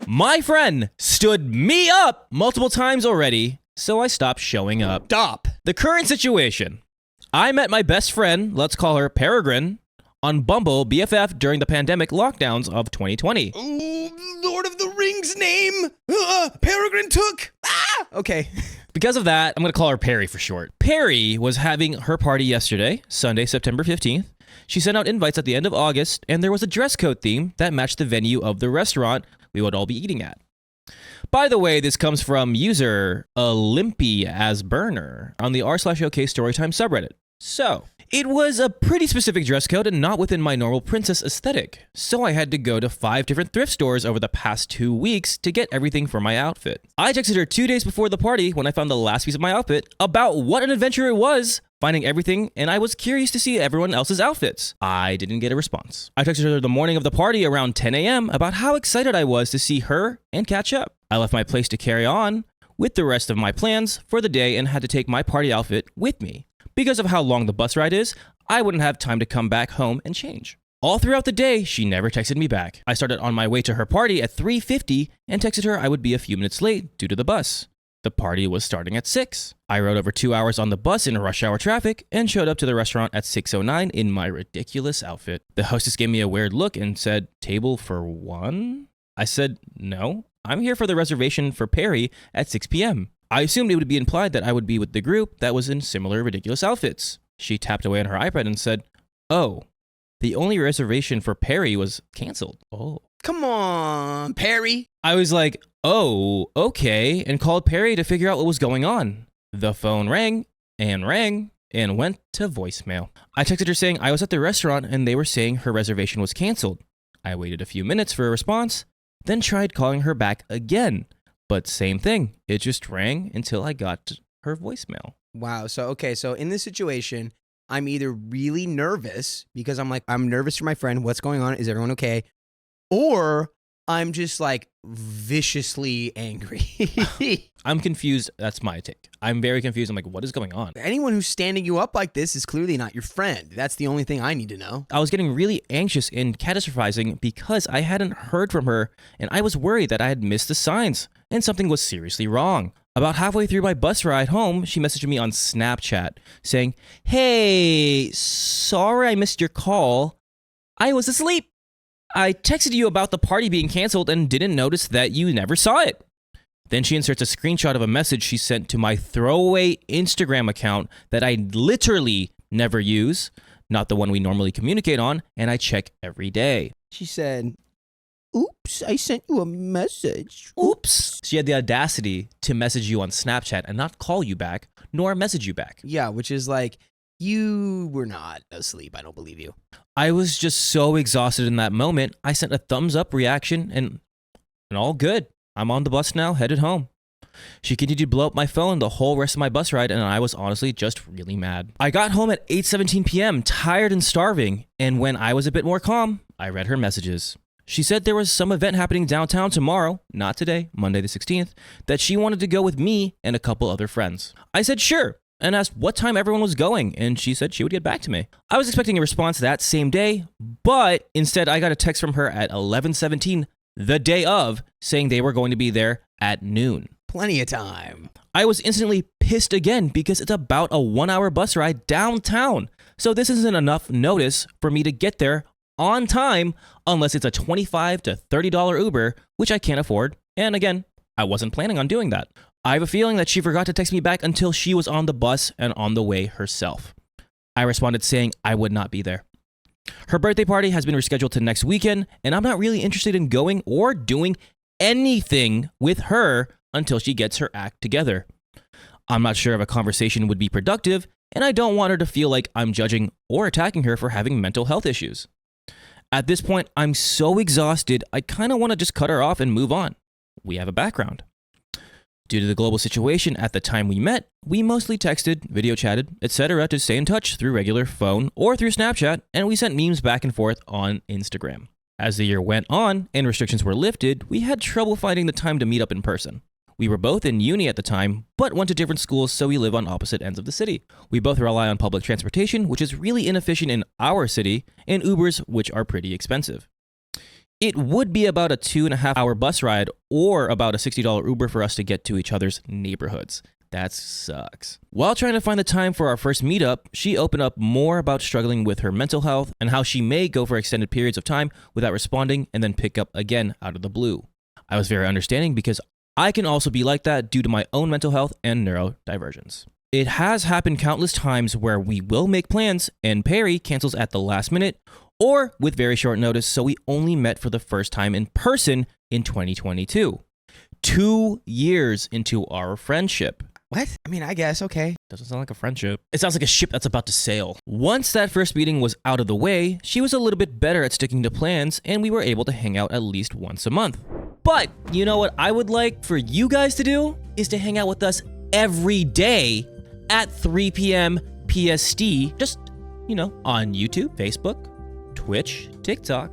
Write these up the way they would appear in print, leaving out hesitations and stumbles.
My friend stood me up multiple times already, so I stopped showing up. Stop. The current situation. I met my best friend, let's call her Peregrine, on Bumble BFF during the pandemic lockdowns of 2020. Ooh, Lord of the Rings name. Peregrine took. Okay. Because of that, I'm going to call her Perry for short. Perry was having her party yesterday, Sunday, September 15th. She sent out invites at the end of August, and there was a dress code theme that matched the venue of the restaurant we would all be eating at. By the way, this comes from user OlympiasBurner on the r/OK Storytime subreddit. So, it was a pretty specific dress code and not within my normal princess aesthetic. So I had to go to 5 different thrift stores over the past 2 weeks to get everything for my outfit. I texted her 2 days before the party when I found the last piece of my outfit about what an adventure it was finding everything, and I was curious to see everyone else's outfits. I didn't get a response. I texted her the morning of the party around 10 a.m. about how excited I was to see her and catch up. I left my place to carry on with the rest of my plans for the day and had to take my party outfit with me. Because of how long the bus ride is, I wouldn't have time to come back home and change. All throughout the day, she never texted me back. I started on my way to her party at 3:50 and texted her I would be a few minutes late due to the bus. The party was starting at 6. I rode over 2 hours on the bus in rush hour traffic and showed up to the restaurant at 6:09 in my ridiculous outfit. The hostess gave me a weird look and said, "Table for one?" I said, "No, I'm here for the reservation for Perry at 6 p.m. I assumed it would be implied that I would be with the group that was in similar ridiculous outfits. She tapped away on her iPad and said, "Oh, the only reservation for Perry was canceled." Oh. Come on, Perry. I was like, "Oh, okay," and called Perry to figure out what was going on. The phone rang and went to voicemail. I texted her saying I was at the restaurant and they were saying her reservation was canceled. I waited a few minutes for a response, then tried calling her back again. But same thing, it just rang until I got her voicemail. Wow. So in this situation, I'm either really nervous because I'm nervous for my friend. What's going on? Is everyone okay? Or I'm just like viciously angry. I'm confused. That's my take. I'm very confused. I'm like, what is going on? Anyone who's standing you up like this is clearly not your friend. That's the only thing I need to know. I was getting really anxious and catastrophizing because I hadn't heard from her and I was worried that I had missed the signs and something was seriously wrong. About halfway through my bus ride home, she messaged me on Snapchat saying, "Hey, sorry I missed your call. I was asleep. I texted you about the party being canceled and didn't notice that you never saw it." Then she inserts a screenshot of a message she sent to my throwaway Instagram account that I literally never use, not the one we normally communicate on, and I check every day. She said, "Oops, I sent you a message. Oops." She had the audacity to message you on Snapchat and not call you back, nor message you back. Yeah, which is like, you were not asleep. I don't believe you. I was just so exhausted in that moment. I sent a thumbs up reaction and all good. I'm on the bus now, headed home. She continued to blow up my phone the whole rest of my bus ride, and I was honestly just really mad. I got home at 8:17 p.m., tired and starving, and when I was a bit more calm, I read her messages. She said there was some event happening downtown tomorrow, not today, Monday the 16th, that she wanted to go with me and a couple other friends. I said sure, and asked what time everyone was going, and she said she would get back to me. I was expecting a response that same day, but instead I got a text from her at 11:17, the day of, saying they were going to be there at noon. Plenty of time. I was instantly pissed again because it's about a 1-hour bus ride downtown. So this isn't enough notice for me to get there on time unless it's a $25 to $30 Uber, which I can't afford. And again, I wasn't planning on doing that. I have a feeling that she forgot to text me back until she was on the bus and on the way herself. I responded saying I would not be there. Her birthday party has been rescheduled to next weekend, and I'm not really interested in going or doing anything with her until she gets her act together. I'm not sure if a conversation would be productive, and I don't want her to feel like I'm judging or attacking her for having mental health issues. At this point, I'm so exhausted, I kind of want to just cut her off and move on. We have a background. Due to the global situation at the time we met, we mostly texted, video chatted, etc. to stay in touch through regular phone or through Snapchat, and we sent memes back and forth on Instagram. As the year went on and restrictions were lifted, we had trouble finding the time to meet up in person. We were both in uni at the time, but went to different schools, so we live on opposite ends of the city. We both rely on public transportation, which is really inefficient in our city, and Ubers, which are pretty expensive. It would be about a 2.5-hour bus ride or about a $60 Uber for us to get to each other's neighborhoods. That sucks. While trying to find the time for our first meetup, she opened up more about struggling with her mental health and how she may go for extended periods of time without responding and then pick up again out of the blue. I was very understanding because I can also be like that due to my own mental health and neurodivergence. It has happened countless times where we will make plans and Perry cancels at the last minute or with very short notice, so we only met for the first time in person in 2022. 2 years into our friendship. What? I mean, I guess, okay. Doesn't sound like a friendship. It sounds like a ship that's about to sail. Once that first meeting was out of the way, she was a little bit better at sticking to plans, and we were able to hang out at least once a month. But you know what I would like for you guys to do? Is to hang out with us every day at 3 p.m. PST. Just, on YouTube, Facebook, Twitch, TikTok.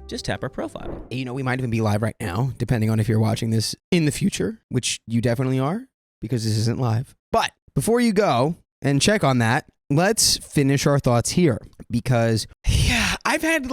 Just tap our profile. We might even be live right now, depending on if you're watching this in the future, which you definitely are, because this isn't live. But before you go and check on that, let's finish our thoughts here. Because, I've had,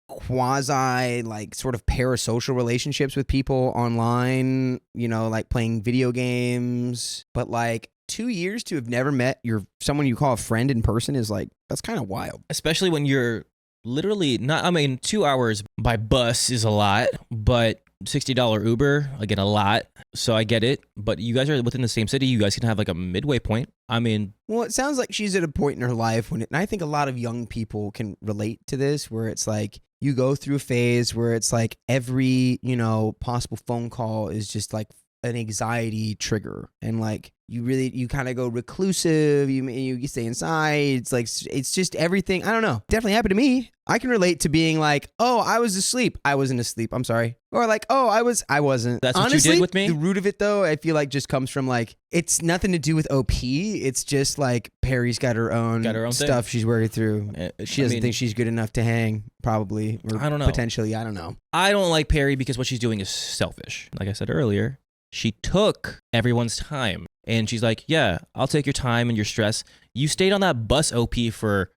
quasi, sort of parasocial relationships with people online, playing video games. But, 2 years to have never met someone you call a friend in person is, that's kind of wild. Especially when you're literally 2 hours by bus is a lot, but $60 Uber, again, a lot. So I get it. But you guys are within the same city. You guys can have a midway point. Well, it sounds like she's at a point in her life and I think a lot of young people can relate to this, where it's you go through a phase where it's every, possible phone call is just an anxiety trigger, and you kind of go reclusive, you stay inside. It's just everything. I don't know. Definitely happened to me. I can relate to being oh, I was asleep. I wasn't asleep. I'm sorry. Or oh, I wasn't. That's Honestly, what you did with me? The root of it though, I feel just comes from it's nothing to do with OP. It's just Perry's got her own stuff she's working through. She doesn't think she's good enough to hang, probably. Or I don't know. Potentially, I don't know. I don't like Perry because what she's doing is selfish. Like I said earlier, she took everyone's time. And she's like, yeah, I'll take your time and your stress. You stayed on that bus OP for,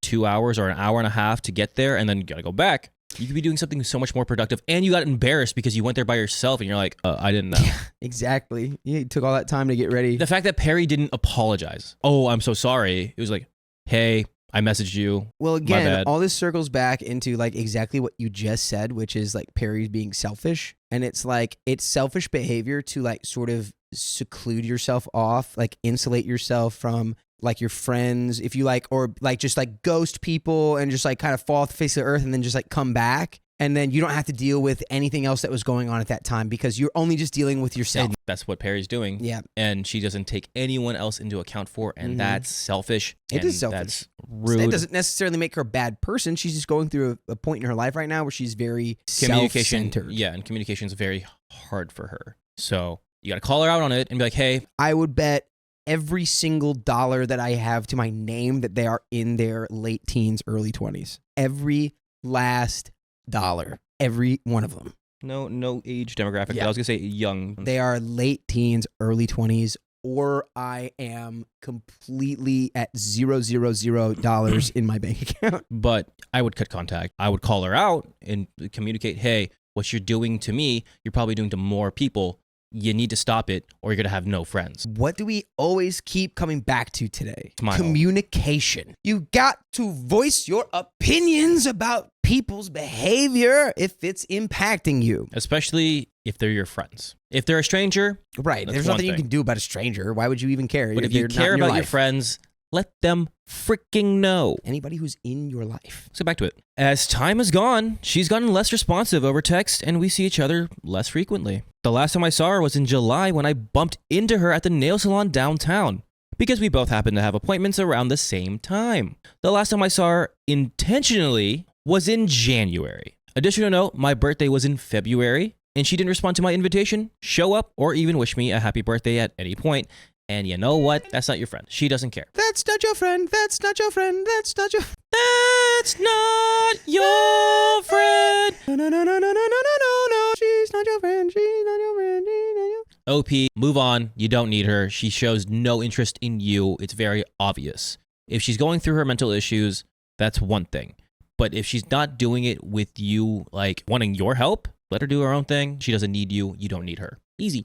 2 hours or an hour and a half to get there, and then you got to go back. You could be doing something so much more productive. And you got embarrassed because you went there by yourself and you're like, I didn't know. Yeah, exactly. You took all that time to get ready. The fact that Perry didn't apologize. Oh, I'm so sorry. It was hey, I messaged you. Well, again, all this circles back into exactly what you just said, which is Perry's being selfish. And it's it's selfish behavior to sort of seclude yourself off, insulate yourself from your friends, if you or just ghost people and just kind of fall off the face of the earth and then just come back. And then you don't have to deal with anything else that was going on at that time because you're only just dealing with yourself. And that's what Perry's doing. Yeah. And she doesn't take anyone else into account for, and that's selfish. It is selfish. That's rude. It doesn't necessarily make her a bad person. She's just going through a point in her life right now where she's very self-centered. Yeah, and communication is very hard for her. So you got to call her out on it and be like, hey. I would bet every single dollar that I have to my name that they are in their late teens, early 20s. Every last dollar. Every one of them. No age demographic. Yeah. But I was going to say young. They are late teens, early 20s, or I am completely at $0 in my bank account. But I would cut contact. I would call her out and communicate, hey, what you're doing to me, you're probably doing to more people. You need to stop it or you're going to have no friends. What do we always keep coming back to today? Smile. Communication. You got to voice your opinions about people's behavior if it's impacting you. Especially if they're your friends. If they're a stranger, right. There's nothing you can do about a stranger. Why would you even care? But if you care about your friends, let them freaking know. Anybody who's in your life. Let's get back to it. As time has gone, she's gotten less responsive over text and we see each other less frequently. The last time I saw her was in July when I bumped into her at the nail salon downtown because we both happened to have appointments around the same time. The last time I saw her intentionally was in January. Additional note, my birthday was in February and she didn't respond to my invitation, show up, or even wish me a happy birthday at any point. And you know what? That's not your friend. She doesn't care. That's not your friend. That's not your friend. That's not your... That's not your friend. No. She's not your friend. She's not your friend. She's not your... OP, move on. You don't need her. She shows no interest in you. It's very obvious. If she's going through her mental issues, that's one thing. But if she's not doing it with you, like wanting your help, let her do her own thing. She doesn't need you. You don't need her. Easy.